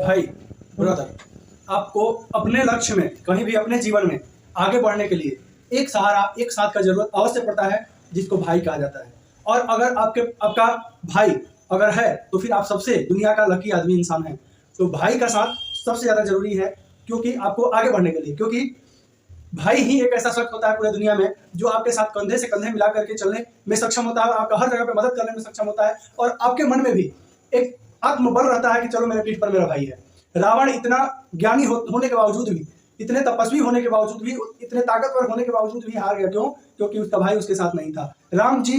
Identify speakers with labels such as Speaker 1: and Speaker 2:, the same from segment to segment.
Speaker 1: भाई ब्रदर, आपको अपने लक्ष्य में कहीं भी अपने जीवन में आगे बढ़ने के लिए एक सहारा एक साथ का जरूरत अवश्य पड़ता है, जिसको भाई कहा जाता है। और अगर आपका भाई अगर है तो फिर आप सबसे दुनिया का लकी आदमी इंसान है। तो भाई का साथ सबसे ज़्यादा जरूरी है, क्योंकि आपको आगे बढ़ने के लिए, क्योंकि भाई ही एक ऐसा शख्स होता है पूरी दुनिया में जो आपके साथ कंधे से कंधे मिला करके चलने में सक्षम होता है, आपका हर जगह पे मदद करने में सक्षम होता है, और आपके मन में भी एक आत्मबल रहता है कि चलो मेरे पीठ पर मेरा भाई है। रावण इतना ज्ञानी होने के बावजूद भी, इतने तपस्वी होने के बावजूद भी, इतने ताकतवर होने के बावजूद भी हार गया। क्यों? क्योंकि उसका भाई उसके साथ नहीं था। राम जी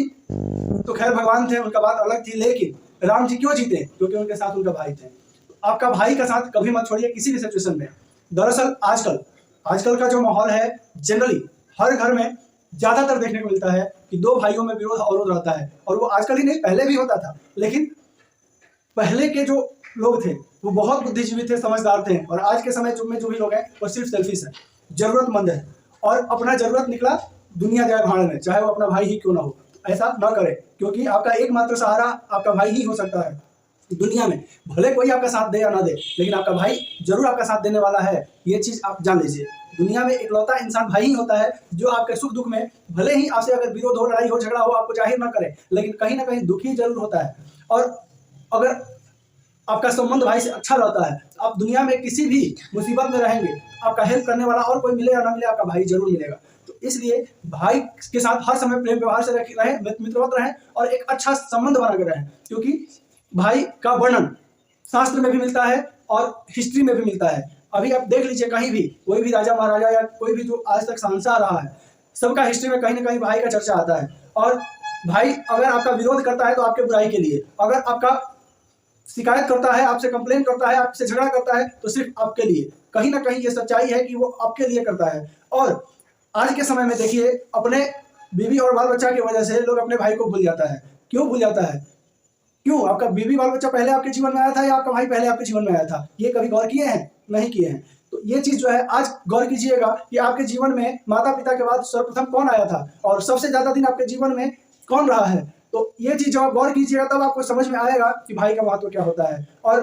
Speaker 1: तो खैर भगवान थे, उनका बात अलग थी, लेकिन राम जी क्यों जीते? क्योंकि उनके साथ उनका भाई थे। तो आपका भाई का साथ कभी मत छोड़िए किसी भी सिचुएशन में। दरअसल आजकल का जो माहौल है, जनरली हर घर में ज्यादातर देखने को मिलता है कि दो भाइयों में विरोध अवरोध रहता है। और वो आजकल ही नहीं, पहले भी होता था, लेकिन पहले के जो लोग थे वो बहुत बुद्धिजीवी थे, समझदार थे। और आज के समय में जो भी लोग हैं वो सिर्फ सेल्फिश है, जरूरतमंद है, और अपना जरूरत निकला दुनिया जाए भाड़ में, चाहे वो अपना भाई ही क्यों ना हो। ऐसा ना करे, क्योंकि आपका एकमात्र सहारा आपका भाई ही हो सकता है दुनिया में। भले कोई आपका साथ दे या ना दे, लेकिन आपका भाई जरूर आपका साथ देने वाला है, ये चीज आप जान लीजिए। दुनिया में इकलौता इंसान भाई ही होता है जो आपके सुख दुख में, भले ही आपसे अगर विरोध हो, लड़ाई हो, झगड़ा हो, आपको जाहिर ना करे, लेकिन कहीं ना कहीं दुखी जरूर होता है। और अगर आपका संबंध भाई से अच्छा रहता है, आप दुनिया में किसी भी मुसीबत में रहेंगे, आपका हेल्प करने वाला और कोई मिले या ना मिले, आपका भाई जरूर मिलेगा। तो इसलिए भाई के साथ हर समय प्रेम व्यवहार से रहें, मित्रवत रहें, और एक अच्छा संबंध बना कर रहें। क्योंकि भाई का वर्णन शास्त्र में भी मिलता है और हिस्ट्री में भी मिलता है। अभी आप देख लीजिए, कहीं भी कोई भी राजा महाराजा या कोई भी जो आज तक शहंशाह रहा है, सबका हिस्ट्री में कहीं ना कहीं भाई का चर्चा आता है। और भाई अगर आपका विरोध करता है तो आपके बुराई के लिए, अगर आपका शिकायत करता है, आपसे कंप्लेन करता है, आपसे झगड़ा करता है, तो सिर्फ आपके लिए। कहीं ना कहीं ये सच्चाई है कि वो आपके लिए करता है। और आज के समय में देखिए, अपने बीवी और बाल बच्चा की वजह से लोग अपने भाई को भूल जाता है। क्यों भूल जाता है? क्यों? आपका बीवी बाल बच्चा पहले आपके जीवन में आया था या आपका भाई पहले आपके जीवन में आया था? ये कभी गौर किए हैं? नहीं किए हैं। तो ये चीज जो है, आज गौर कीजिएगा कि आपके जीवन में माता पिता के बाद सर्वप्रथम कौन आया था, और सबसे ज्यादा दिन आपके जीवन में कौन रहा है। तो ये चीज जब आप गौर कीजिएगा, तब आपको समझ में आएगा कि भाई का महत्व क्या होता है। और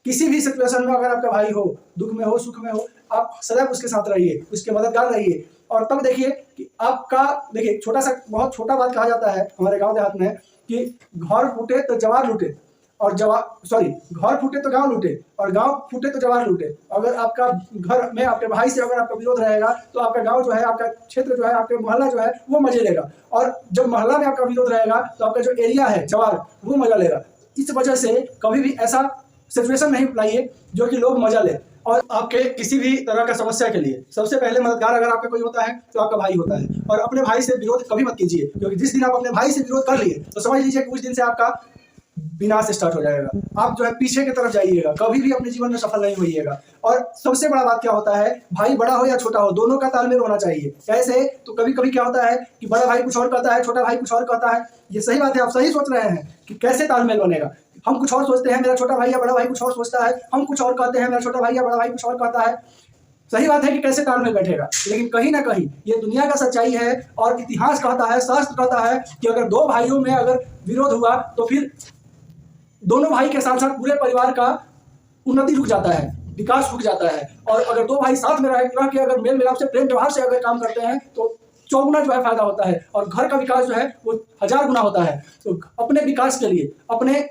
Speaker 1: किसी भी सिचुएशन में अगर आपका भाई हो, दुख में हो, सुख में हो, आप सदैव उसके साथ रहिए, उसके मददगार रहिए। और तब देखिए कि देखिए, छोटा सा बहुत छोटा बात कहा जाता है हमारे गांव देहात में कि घर फूटे तो जवार लूटे, और घर फूटे तो गांव लूटे, और गांव फूटे तो जवार लूटे। अगर आपका घर में आपके भाई से अगर आपका विरोध रहेगा, तो आपका गांव जो है, आपका क्षेत्र जो है, आपका मोहल्ला जो है, वो मजे लेगा। और जब मोहल्ला में आपका विरोध रहेगा, तो आपका जो एरिया है जवार, वो मजा लेगा। इस वजह से कभी भी ऐसा सिचुएशन नहीं लाइए जो कि लोग मजा ले। और आपके किसी भी तरह का समस्या के लिए सबसे पहले मददगार अगर आपका कोई होता है तो आपका भाई होता है। और अपने भाई से विरोध कभी मत कीजिए, क्योंकि जिस दिन आप अपने भाई से विरोध कर लिए, तो समझ लीजिए कि उस दिन से आपका विनाश स्टार्ट हो जाएगा। आप जो है पीछे की तरफ जाइएगा, कभी भी अपने जीवन में सफल नहीं होइएगा। और सबसे बड़ा बात क्या होता है, भाई बड़ा हो या छोटा हो, दोनों का तालमेल होना चाहिए। कैसे? तो कभी कभी क्या होता है कि बड़ा भाई कुछ और कहता है, छोटा भाई कुछ और कहता है। ये सही बात है, आप सही सोच रहे हैं कि कैसे तालमेल बनेगा। हम कुछ और सोचते हैं, मेरा छोटा भाई या बड़ा भाई कुछ और सोचता है, हम कुछ और कहते हैं, मेरा छोटा भाई या बड़ा भाई कुछ और कहता है। सही बात है कि कैसे तालमेल बैठेगा, लेकिन कहीं ना कहीं ये दुनिया का सच्चाई है। और इतिहास कहता है, शास्त्र कहता है कि अगर दो भाइयों में अगर विरोध हुआ, तो फिर दोनों भाई के साथ साथ पूरे परिवार का उन्नति रुक जाता है, विकास रुक जाता है। और अगर दो भाई साथ में रह के अगर मेल मिलाप से, प्रेम व्यवहार से अगर काम करते हैं, तो चौगुना जो है फायदा होता है, और घर का विकास जो है वो 1000 गुना होता है। तो अपने विकास के लिए, अपने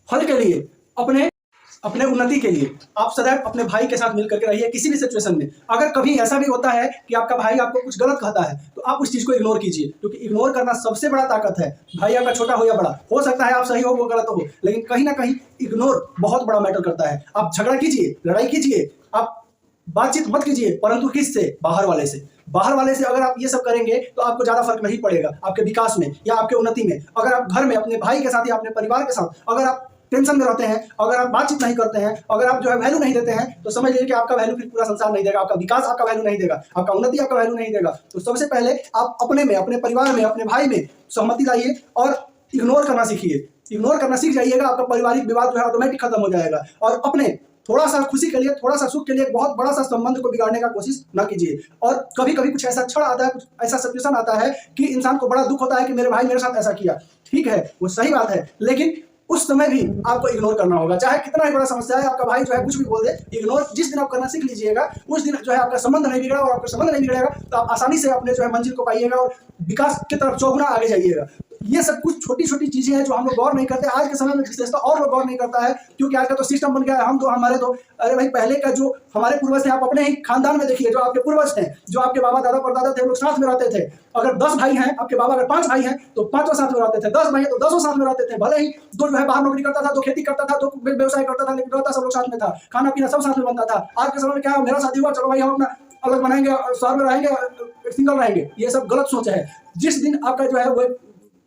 Speaker 1: फल के लिए, अपने उन्नति के लिए आप सदैव अपने भाई के साथ मिलकर के रहिए किसी भी सिचुएशन में। अगर कभी ऐसा भी होता है कि आपका भाई आपको कुछ गलत कहता है, तो आप उस चीज को इग्नोर कीजिए, क्योंकि इग्नोर करना सबसे बड़ा ताकत है। भाई आपका छोटा हो या बड़ा, हो सकता है आप सही हो, वो गलत हो, लेकिन कहीं ना कहीं इग्नोर बहुत बड़ा मैटर करता है। आप झगड़ा कीजिए, लड़ाई कीजिए, आप बातचीत मत कीजिए, परंतु किससे? बाहर वाले से। बाहर वाले से अगर आप ये सब करेंगे, तो आपको ज्यादा फर्क नहीं पड़ेगा आपके विकास में या आपके उन्नति में। अगर आप घर में अपने भाई के साथ या अपने परिवार के साथ अगर आप टेंशन में रहते हैं, अगर आप बातचीत नहीं करते हैं, अगर आप जो है वैल्यू नहीं देते हैं, तो समझ लीजिए कि आपका वैल्यू फिर पूरा संसार नहीं देगा, आपका विकास आपका वैल्यू नहीं देगा, आपका उन्नति आपका वैल्यू नहीं देगा। तो सबसे पहले आप अपने में, अपने परिवार में, अपने भाई में सहमति लाइए और इग्नोर करना सीखिए। इग्नोर करना सीख जाइएगा, आपका पारिवारिक विवाद जो है ऑटोमेटिक खत्म हो जाएगा। और अपने थोड़ा सा खुशी के लिए, थोड़ा सा सुख के लिए बहुत बड़ा सा संबंध को बिगाड़ने का कोशिश ना कीजिए। और कभी कभी कुछ ऐसा क्षण आता है, कुछ ऐसा सिचुएशन आता है कि इंसान को बड़ा दुख होता है कि मेरे भाई मेरे साथ ऐसा किया। ठीक है, वो सही बात है, लेकिन उस समय भी आपको इग्नोर करना होगा, चाहे कितना ही बड़ा समस्या है, आपका भाई जो है कुछ भी बोल दे, इग्नोर जिस दिन आप करना सीख लीजिएगा उस दिन जो है आपका संबंध नहीं बिगड़ा, और आपका संबंध नहीं बिगड़ेगा तो आप आसानी से अपने जो है मंजिल को पाइएगा और विकास की तरफ चौगुना आगे जाइएगा। ये सब कुछ छोटी छोटी चीजें हैं जो हम लोग गौर नहीं करते, आज के समय में विशेषता और लोग गौर नहीं करता है, क्योंकि आज का तो सिस्टम बन गया है, हम तो हमारे तो, अरे भाई पहले का जो हमारे पूर्वज थे, आप अपने ही खानदान में देखिए, जो आपके पूर्वज थे, जो आपके बाबा दादा परदादा थे, लोग साथ में रहते थे। अगर 10 भाई हैं, आपके बाबा अगर 5 भाई हैं तो 5 साथ में रहते थे, 10 भाई हैं तो 10 साथ में रहते थे। भले ही दो जो है बाहर नौकरी करता था, दो खेती करता था, दो व्यवसाय करता था, लेकिन रहता सब लोग साथ में था, खाना पीना सब साथ में बनता था। आज के समय में क्या है, मेरा शादी हुआ, चलो भाई हम अपना अलग बनाएंगे, शहर में रहेंगे, सिंगल रहेंगे, ये सब गलत सोच है। जिस दिन आपका जो है वो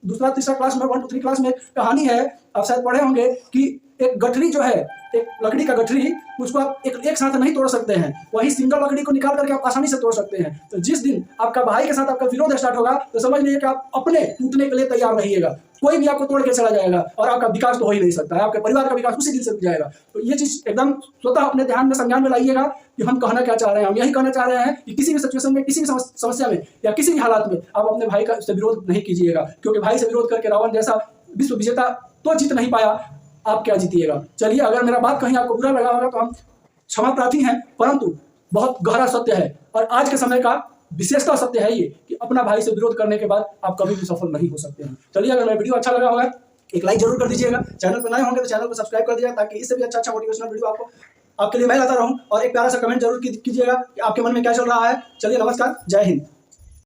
Speaker 1: दूसरा तीसरा क्लास में 1 2 3 क्लास में कहानी है, आप शायद पढ़े होंगे कि एक गठरी जो है, एक लकड़ी का गठरी, उसको आप एक साथ नहीं तोड़ सकते हैं, वही सिंगल लकड़ी को निकाल करके आप आसानी से तोड़ सकते हैं। तो जिस दिन आपका भाई के साथ आपका विरोध स्टार्ट होगा तो समझ लीजिए कि आप अपने टूटने के लिए तैयार रहिएगा, कोई भी आपको तोड़ के चला जाएगा और आपका विकास तो हो ही नहीं सकता है, आपके परिवार का विकास उसी दिन से रुक जाएगा। तो ये चीज एकदम स्वतः अपने ध्यान में संज्ञान में लाइएगा कि हम कहना क्या चाह रहे हैं। हम यही कहना चाह रहे हैं कि किसी भी सिचुएशन में, किसी भी समस्या में या किसी भी हालात में आप अपने भाई का विरोध नहीं कीजिएगा, क्योंकि भाई से विरोध करके रावण जैसा विश्व विजेता तो जीत नहीं पाया, आप क्या जीतिएगा। चलिए, अगर मेरा बात कहीं आपको बुरा लगा होगा तो हम क्षमा प्रार्थी हैं, परंतु बहुत गहरा सत्य है और आज के समय का विशेषता सत्य है ये कि अपना भाई से विरोध करने के बाद आप कभी भी सफल नहीं हो सकते हैं। चलिए, अगर मेरा वीडियो अच्छा लगा होगा एक लाइक जरूर कर दीजिएगा, चैनल पर नए होंगे तो चैनल को सब्सक्राइब कर दीजिएगा, ताकि इससे भी अच्छा मोटिवेशनल वीडियो आपके लिए मैं लाता रहूं, और एक प्यारा सा कमेंट जरूर कीजिएगा कि आपके मन में क्या चल रहा है। चलिए, नमस्कार, जय हिंद।